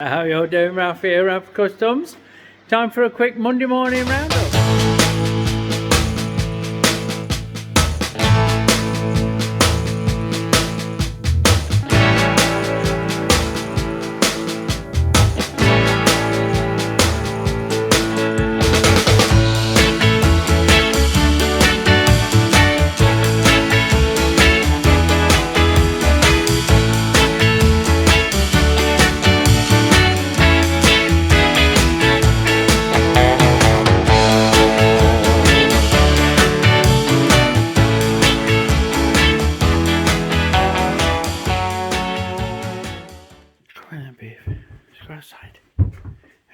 How you all doing? Ralph here, Ralph Customs. Time for a quick Monday morning roundup. Let's go outside.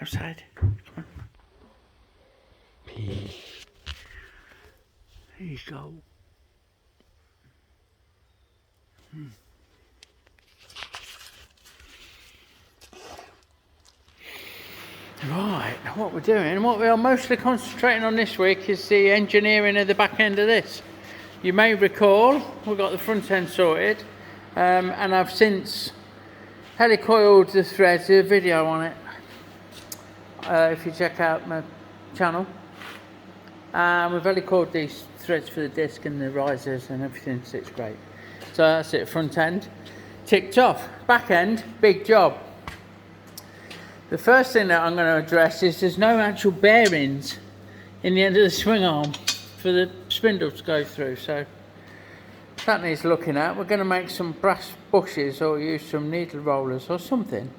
Outside. Come on. There you go. Right, what we're doing, what we are mostly concentrating on this week is the engineering of the back end of this. You may recall, we've got the front end sorted, and I've since helicoiled the threads, a video on it, if you check out my channel. We've helicoiled these threads for the disc and the risers and everything sits great. So that's it, front end ticked off. Back end, big job. The first thing that I'm going to address is there's no actual bearings in the end of the swing arm for the spindle to go through, so that needs looking at. We're going to make some brass bushes or use some needle rollers or something,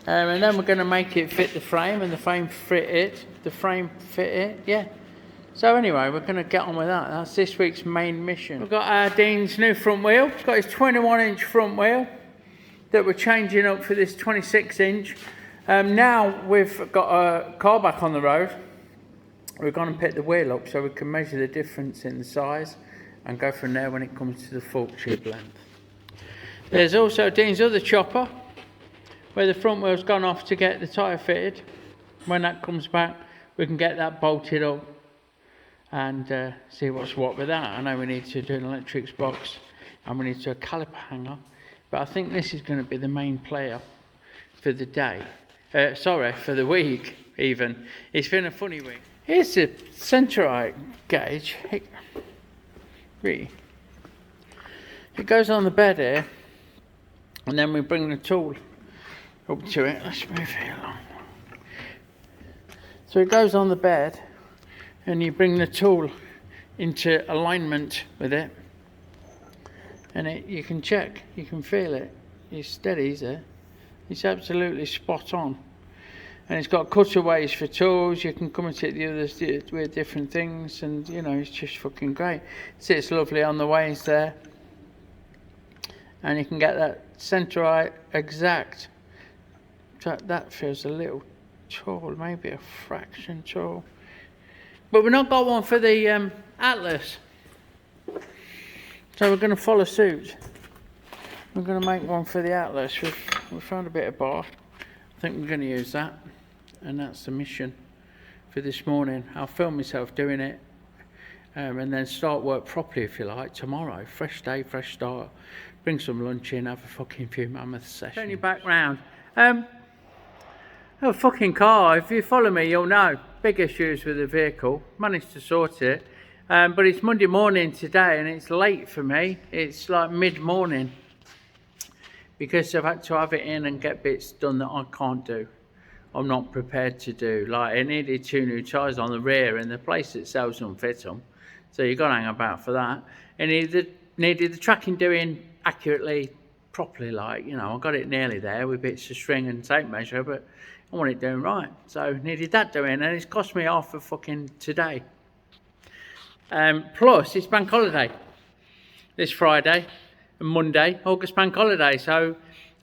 and then we're going to make it fit the frame and the frame fit it, yeah. So anyway, we're going to get on with that. That's this week's main mission. We've got Dean's new front wheel. He's got his 21-inch front wheel that we're changing up for this 26-inch. Now we've got a car back on the road. We're going to pick the wheel up so we can measure the difference in the size and go from there when it comes to the fork tube length. There's also Dean's other chopper where the front wheel's gone off to get the tyre fitted. When that comes back, we can get that bolted up and see what's what with that. I know we need to do an electrics box and we need to do a caliper hanger, but I think this is going to be the main player for the day. For the week even. It's been a funny week. Here's the centroid gauge. It goes on the bed here, and then we bring the tool up to it. Let's move it along. So it goes on the bed, and you bring the tool into alignment with it, and you can check, you can feel it. It's steady, is it? It's absolutely spot on. And it's got cutaways for tools. You can come and sit the others with different things, and you know, it's just fucking great. It sits lovely on the ways there, and you can get that centre eye exact. That feels a little tall, maybe a fraction tall, but we've not got one for the Atlas, so we're going to follow suit. We're going to make one for the Atlas. We've found a bit of bar. I think we're going to use that, and that's the mission for this morning. I'll film myself doing it, and then start work properly, if you like, tomorrow. Fresh day, fresh start. Bring some lunch in, have a fucking few mammoth sessions. Turn your back round. A fucking car, if you follow me, you'll know. Big issues with the vehicle. Managed to sort it, but it's Monday morning today, and it's late for me. It's like mid-morning, because I've had to have it in and get bits done that I can't do. I'm not prepared to do. Like, it needed 2 new tyres on the rear, and the place that sells them fits them, so you've got to hang about for that. And it needed the tracking doing accurately, properly, like, you know, I got it nearly there with bits of string and tape measure, but I want it doing right. So needed that doing, and it's cost me half for fucking today. Plus, it's bank holiday this Friday and Monday, August bank holiday. So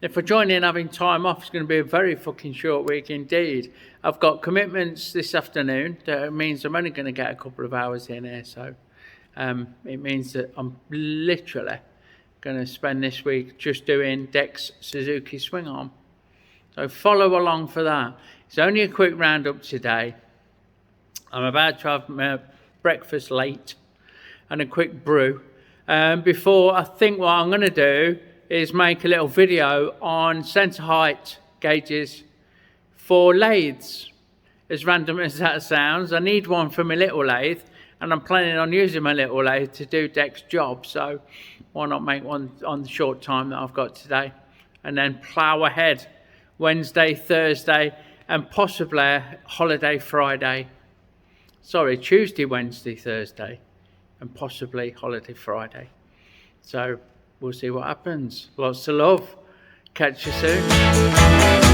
if I join in having time off, it's going to be a very fucking short week indeed. I've got commitments this afternoon. That means I'm only going to get a couple of hours in here. So it means that I'm literally going to spend this week just doing Dex Suzuki swing arm. So follow along for that. It's only a quick roundup today. I'm about to have my breakfast late and a quick brew. Before, I think what I'm going to do is make a little video on centre height gauges for lathes. As random as that sounds, I need one for my little lathe, and I'm planning on using my little lathe to do Dec's job, so why not make one on the short time that I've got today, and then plough ahead Wednesday, Thursday, and possibly a holiday Friday. Sorry, Tuesday, Wednesday, Thursday, and possibly holiday Friday. So we'll see what happens. Lots of love. Catch you soon.